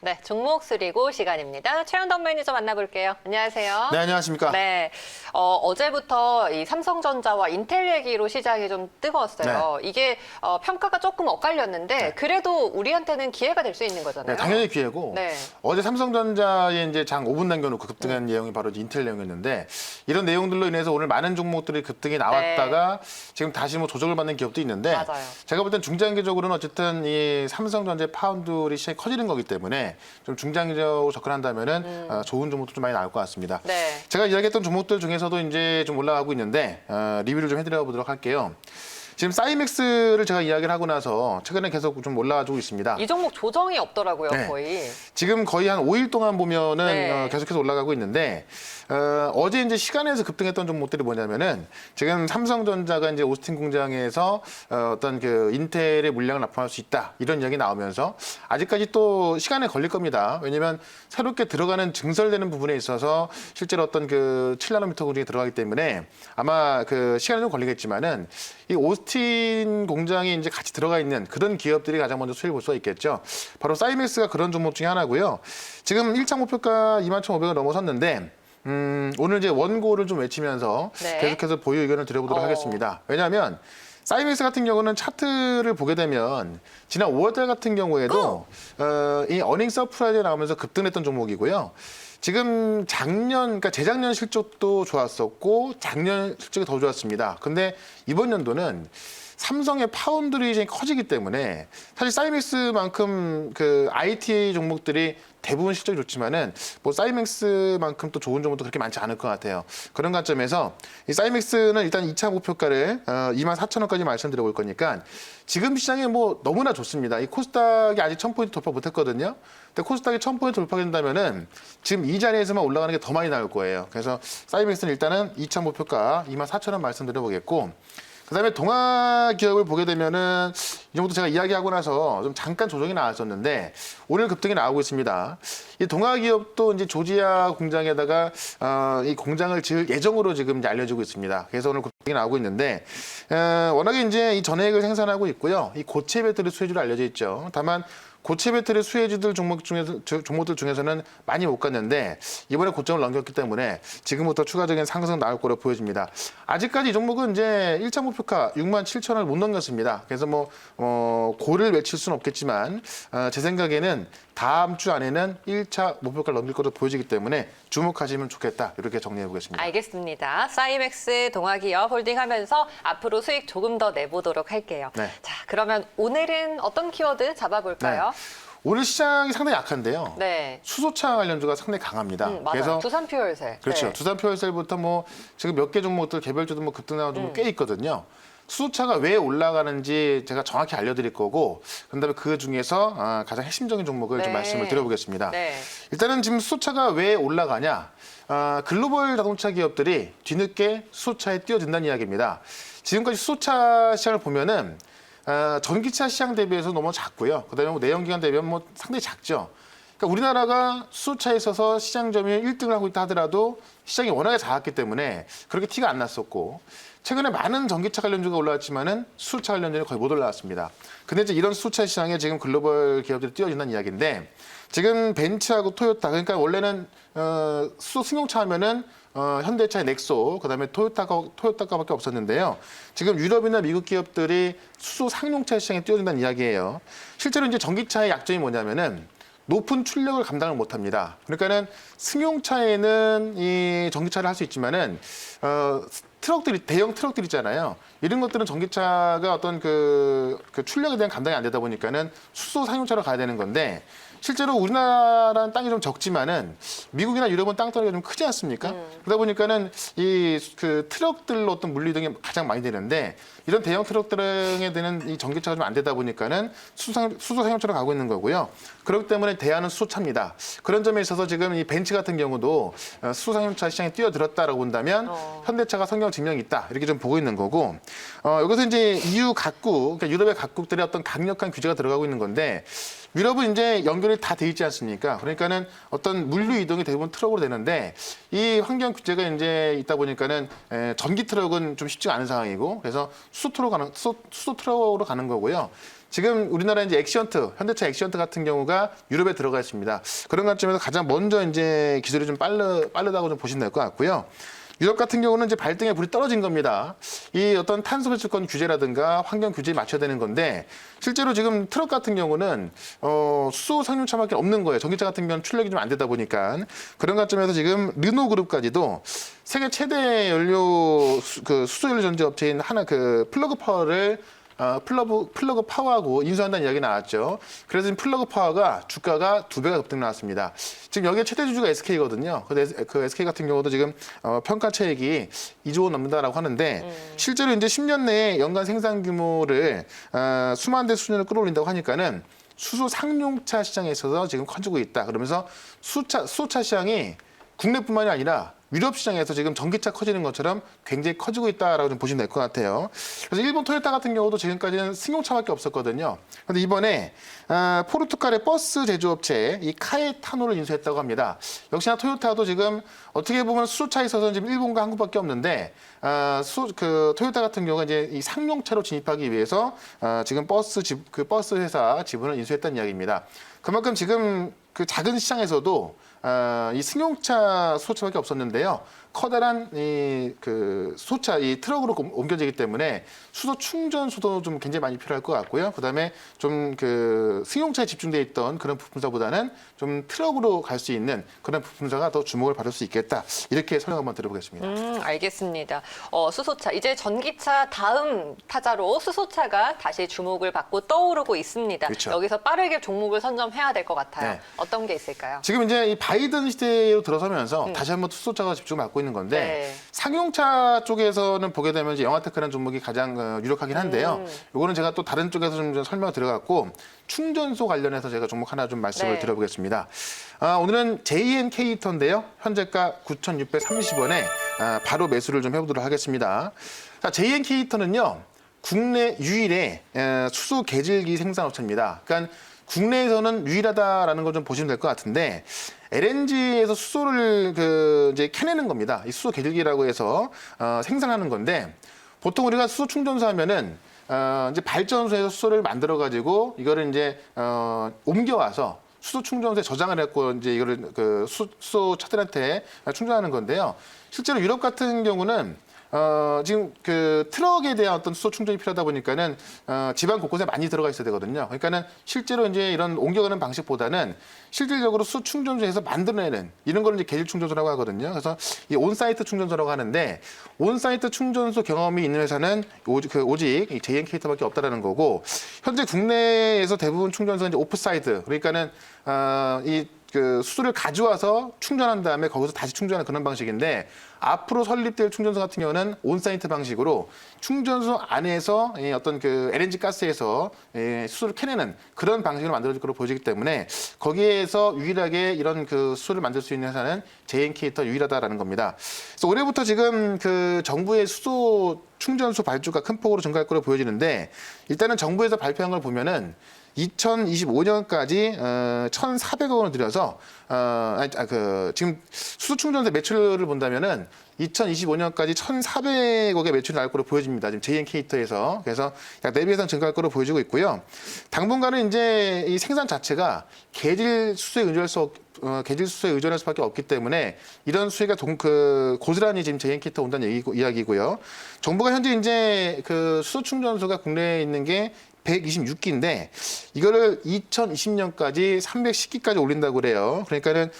네, 종목 수리고 시간입니다. 최현덕 매니저 만나볼게요. 안녕하세요. 네, 안녕하십니까. 네, 어제부터 이 삼성전자와 인텔 얘기로 시장이 좀 뜨거웠어요. 이게 평가가 조금 엇갈렸는데 그래도 우리한테는 기회가 될 수 있는 거잖아요. 네, 당연히 기회고 네. 어제 삼성전자의 이제 장 5분 남겨놓고 급등한 내용이 바로 인텔 내용이었는데 이런 내용들로 인해서 오늘 많은 종목들이 급등이 나왔다가 지금 다시 뭐 조정을 받는 기업도 있는데 맞아요. 제가 볼 땐 중장기적으로는 어쨌든 이 삼성전자의 파운드리 시장이 커지는 거기 때문에 좀 중장기적으로 접근한다면은 좋은 종목도 좀 많이 나올 것 같습니다. 네. 제가 이야기했던 종목들 중에서도 이제 좀 올라가고 있는데 리뷰를 좀 해드려 보도록 할게요. 지금 사이맥스를 제가 이야기를 하고 나서 최근에 계속 좀 올라가고 있습니다. 이 종목 조정이 없더라고요, 네. 거의. 지금 거의 한 5일 동안 보면은 네. 계속해서 올라가고 있는데 어제 이제 시간에서 급등했던 종목들이 뭐냐면은 지금 삼성전자가 이제 오스틴 공장에서 어떤 그 인텔의 물량을 납품할 수 있다 이런 이야기 나오면서 아직까지 또 시간에 걸릴 겁니다. 왜냐면 새롭게 들어가는 증설되는 부분에 있어서 실제로 어떤 그 7나노미터 공정이 들어가기 때문에 아마 그 시간이 좀 걸리겠지만은 이 오스틴 공장이 이제 같이 들어가 있는 그런 기업들이 가장 먼저 수혜를 볼 수가 있겠죠. 바로 사이맥스가 그런 종목 중에 하나고요. 지금 1차 목표가 21,500을 넘어섰는데 오늘 이제 원고를 좀 외치면서 네. 계속해서 보유 의견을 드려보도록 하겠습니다. 왜냐하면 사이맥스 같은 경우는 차트를 보게 되면 지난 5월달 같은 경우에도 이 어닝 서프라이즈 나오면서 급등했던 종목이고요. 지금 작년, 그러니까 재작년 실적도 좋았었고 작년 실적이 더 좋았습니다. 근데 이번 연도는 삼성의 파운드리 이제 커지기 때문에 사실 사이맥스만큼 그 IT 종목들이 대부분 실적이 좋지만은 뭐 사이맥스만큼 또 좋은 종목도 그렇게 많지 않을 것 같아요. 그런 관점에서 이 사이맥스는 일단 2차 목표가를 24,000원까지 말씀드려 볼 거니까 지금 시장이 뭐 너무나 좋습니다. 이 코스닥이 아직 1000포인트 돌파 못했거든요. 근데 코스닥이 1000포인트 돌파된다면은 지금 이 자리에서만 올라가는 게 더 많이 나올 거예요. 그래서 사이맥스는 일단은 2차 목표가 24,000원 말씀드려 보겠고. 그다음에 동아 기업을 보게 되면은 이 정도 제가 이야기하고 나서 좀 잠깐 조정이 나왔었는데 오늘 급등이 나오고 있습니다. 이 동아 기업도 이제 조지아 공장에다가 이 공장을 지을 예정으로 지금 이제 알려지고 있습니다. 그래서 오늘 급등이 나오고 있는데 워낙에 이제 이 전해액을 생산하고 있고요. 이 고체 배터리 수혜주로 알려져 있죠. 다만 고체 배터리 수혜주들 종목들 중에서는 많이 못 갔는데 이번에 고점을 넘겼기 때문에 지금부터 추가적인 상승 나올 거로 보여집니다. 아직까지 이 종목은 이제 1차 목표가 67,000원을 못 넘겼습니다. 그래서 뭐 고를 외칠 수는 없겠지만 제 생각에는 다음 주 안에는 1차 목표가를 넘길 것으로 보여지기 때문에 주목하시면 좋겠다. 이렇게 정리해 보겠습니다. 알겠습니다. 사이맥스 동아기업 홀딩하면서 앞으로 수익 조금 더 내보도록 할게요. 네. 자, 그러면 오늘은 어떤 키워드 잡아볼까요? 오늘 시장이 상당히 약한데요. 네. 수소차 관련주가 상당히 강합니다. 맞아요. 그래서 두산퓨얼셀. 그렇죠. 네. 두산표열셀부터 뭐 지금 몇 개 종목들 개별주도 뭐 급등 나온 종목 꽤 있거든요. 수소차가 왜 올라가는지 제가 정확히 알려드릴 거고 그다음에 그 중에서 가장 핵심적인 종목을 좀 네. 말씀을 드려보겠습니다. 네. 일단은 지금 수소차가 왜 올라가냐? 글로벌 자동차 기업들이 뒤늦게 수소차에 뛰어든다는 이야기입니다. 지금까지 수소차 시장을 보면은 전기차 시장 대비해서 너무 작고요. 그다음에 뭐 내연기관 대비하면 뭐 상당히 작죠. 그러니까 우리나라가 수소차에 있어서 시장 점유율 1등을 하고 있다 하더라도 시장이 워낙에 작았기 때문에 그렇게 티가 안 났었고 최근에 많은 전기차 관련주가 올라왔지만은 수소차 관련주는 거의 못 올라왔습니다. 근데 이제 이런 수소차 시장에 지금 글로벌 기업들이 뛰어든다는 이야기인데 지금 벤츠하고 토요타 그러니까 원래는 수소 승용차 하면은 현대차의 넥소, 그다음에 토요타가밖에 없었는데요. 지금 유럽이나 미국 기업들이 수소 상용차 시장에 뛰어든다는 이야기예요. 실제로 이제 전기차의 약점이 뭐냐면은 높은 출력을 감당을 못합니다. 그러니까는 승용차에는 이 전기차를 할 수 있지만은 대형 트럭들 있잖아요. 이런 것들은 전기차가 어떤 그 출력에 대한 감당이 안 되다 보니까는 수소 상용차로 가야 되는 건데 실제로 우리나라는 땅이 좀 적지만은 미국이나 유럽은 땅덩이가 좀 크지 않습니까? 그러다 보니까는 이 그 트럭들로 어떤 물류 등이 가장 많이 되는데 이런 대형 트럭 등에 되는 이 전기차가 좀 안 되다 보니까는 수소 상용차로 가고 있는 거고요. 그렇기 때문에 대안은 수소차입니다. 그런 점에 있어서 지금 이 벤츠 같은 경우도 수소 상용차 시장에 뛰어들었다라고 본다면 현대차가 성경 증명이 있다 이렇게 좀 보고 있는 거고 여기서 이제 EU 각국, 그러니까 유럽의 각국들의 어떤 강력한 규제가 들어가고 있는 건데 유럽은 이제 연결이 다 돼 있지 않습니까? 그러니까는 어떤 물류 이동이 대부분 트럭으로 되는데 이 환경 규제가 이제 있다 보니까는 전기 트럭은 좀 쉽지가 않은 상황이고 그래서 수소 트럭으로 가는 거고요. 지금 우리나라 이제 액시언트, 현대차 액시언트 같은 경우가 유럽에 들어가 있습니다. 그런 관점에서 가장 먼저 이제 기술이 좀 빠르다고 좀 보시면 될 것 같고요. 유럽 같은 경우는 이제 발등에 불이 떨어진 겁니다. 이 어떤 탄소 배출권 규제라든가 환경 규제에 맞춰야 되는 건데 실제로 지금 트럭 같은 경우는 수소 상용차밖에 없는 거예요. 전기차 같은 경우는 출력이 좀 안 되다 보니까 그런 관점에서 지금 르노 그룹까지도 세계 최대 연료 수소 연료 전지 업체인 하나 그 플러그 파워를 플러그 파워하고 인수한다는 이야기 나왔죠. 그래서 지금 플러그 파워가 주가가 2배가 급등 나왔습니다. 지금 여기에 최대 주주가 SK거든요. 그 SK 같은 경우도 지금 평가 차익이 2조 원 넘는다라고 하는데 실제로 이제 10년 내에 연간 생산 규모를 수만 대 수준으로 끌어올린다고 하니까는 수소 상용차 시장에 있어서 지금 커지고 있다. 그러면서 수소차 시장이 국내뿐만이 아니라 유럽 시장에서 지금 전기차 커지는 것처럼 굉장히 커지고 있다라고 좀 보시면 될 것 같아요. 그래서 일본 토요타 같은 경우도 지금까지는 승용차밖에 없었거든요. 그런데 이번에 포르투갈의 버스 제조업체 이 카에타노를 인수했다고 합니다. 역시나 토요타도 지금 어떻게 보면 수소차에 있어서는 지금 일본과 한국밖에 없는데 토요타 같은 경우가 이제 이 상용차로 진입하기 위해서 지금 버스 회사 지분을 인수했다는 이야기입니다. 그만큼 지금 그 작은 시장에서도 이 승용차 수소차밖에 없었는데요. 커다란 수소차 이 트럭으로 옮겨지기 때문에 수소 충전소도 좀 굉장히 많이 필요할 것 같고요. 그다음에 좀 그 승용차에 집중돼 있던 그런 부품사보다는 좀 트럭으로 갈 수 있는 그런 부품사가 더 주목을 받을 수 있겠다. 이렇게 설명 한번 드려보겠습니다. 알겠습니다. 수소차 이제 전기차 다음 타자로 수소차가 다시 주목을 받고 떠오르고 있습니다. 그렇죠. 여기서 빠르게 종목을 선점해야 될 것 같아요. 네. 어떤 게 있을까요? 지금 이제 이 바이든 시대로 들어서면서 다시 한번 수소차가 집중을 받고 있는 건데 네. 상용차 쪽에서는 보게 되면 이제 영화테크라는 종목이 가장 유력하긴 한데요. 요거는 제가 또 다른 쪽에서 좀 설명을 드려갖고 충전소 관련해서 제가 종목 하나 좀 말씀을 네. 드려보겠습니다. 오늘은 JNK터인데요. 현재가 9,630원에 바로 매수를 좀 해보도록 하겠습니다. 자, JNK터는요. 국내 유일의 수소 계질기 생산업체입니다. 그러니까 국내에서는 유일하다라는 걸 좀 보시면 될 것 같은데 LNG에서 수소를 이제 캐내는 겁니다. 이 수소 계질기라고 해서 생산하는 건데 보통 우리가 수소 충전소 하면은 이제 발전소에서 수소를 만들어 가지고 이거를 이제 옮겨와서 수소 충전소에 저장을 했고 이제 이거를 그 수소 차들한테 충전하는 건데요. 실제로 유럽 같은 경우는 지금 그 트럭에 대한 어떤 수소 충전이 필요하다 보니까는 지방 곳곳에 많이 들어가 있어야 되거든요. 그러니까는 실제로 이제 이런 옮겨가는 방식보다는 실질적으로 수소 충전소에서 만들어내는 이런 걸 이제 계질 충전소라고 하거든요. 그래서 이 온사이트 충전소라고 하는데 온사이트 충전소 경험이 있는 회사는 오직 이 JNK터밖에 없다라는 거고 현재 국내에서 대부분 충전소는 이제 오프사이트 그러니까는 그 수소를 가져와서 충전한 다음에 거기서 다시 충전하는 그런 방식인데 앞으로 설립될 충전소 같은 경우는 온사이트 방식으로 충전소 안에서 어떤 그 LNG 가스에서 수소를 캐내는 그런 방식으로 만들어질 것으로 보여지기 때문에 거기에서 유일하게 이런 그 수소를 만들 수 있는 회사는 JNK터 유일하다라는 겁니다. 그래서 올해부터 지금 그 정부의 수소 충전소 발주가 큰 폭으로 증가할 것으로 보여지는데 일단은 정부에서 발표한 걸 보면은 2025년까지 1,400억 원을 들여서 지금 수소 충전소 매출을 본다면은 2025년까지 1,400억의 매출이 나올 것으로 보여집니다. 지금 JNK터에서 그래서 약 4배 이상 증가할 것으로 보여지고 있고요. 당분간은 이제 이 생산 자체가 계질 수소에 의존할 수밖에 없기 때문에 이런 수혜가 고스란히 지금 JNK터 온다는 이야기고요. 정부가 현재 이제 그 수소 충전소가 국내에 있는 게 126기인데 이거를 2020년까지 310기까지 올린다고 그래요. 그러니까는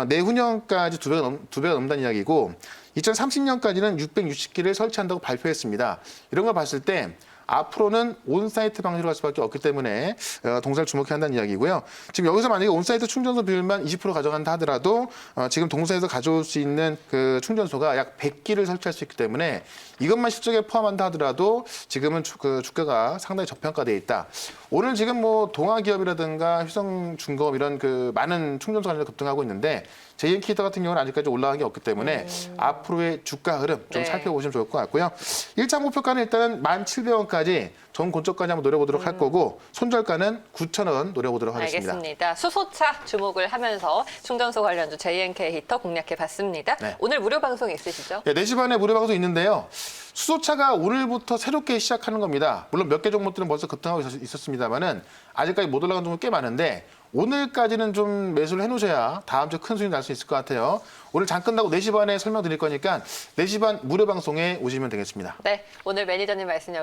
내후년까지 2배가 넘는다는 이야기고 2030년까지는 660기를 설치한다고 발표했습니다. 이런 걸 봤을 때 앞으로는 온사이트 방식으로 갈 수밖에 없기 때문에 동사를 주목해야 한다는 이야기고요. 지금 여기서 만약에 온사이트 충전소 비율만 20% 가져간다 하더라도 지금 동사에서 가져올 수 있는 그 충전소가 약 100기를 설치할 수 있기 때문에 이것만 실적에 포함한다 하더라도 지금은 그 주가가 상당히 저평가되어 있다. 오늘 지금 뭐 동아기업이라든가 효성중공업 이런 그 많은 충전소 관련 급등하고 있는데 JNK터 같은 경우는 아직까지 올라간 게 없기 때문에 앞으로의 주가 흐름 좀 네. 살펴보시면 좋을 것 같고요. 1차 목표가는 일단은 1,700원까지 3,000원까지 전고점까지 한번 노려보도록 할 거고 손절가는 9,000원 노려보도록 하겠습니다. 알겠습니다. 수소차 주목을 하면서 충전소 관련주 JNK 히터 공략해 봤습니다. 네. 오늘 무료 방송 있으시죠? 네, 4시 반에 무료 방송 있는데요. 수소차가 오늘부터 새롭게 시작하는 겁니다. 물론 몇 개 종목들은 벌써 급등하고 있었습니다만은 아직까지 못 올라간 종목 꽤 많은데 오늘까지는 좀 매수를 해놓으셔야 다음 주 큰 수익 날 수 있을 것 같아요. 오늘 장 끝나고 4시 반에 설명드릴 거니까 4시 반 무료 방송에 오시면 되겠습니다. 네, 오늘 매니저님 말씀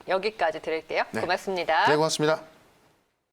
여기까지 드릴게요. 네. 고맙습니다. 네, 고맙습니다.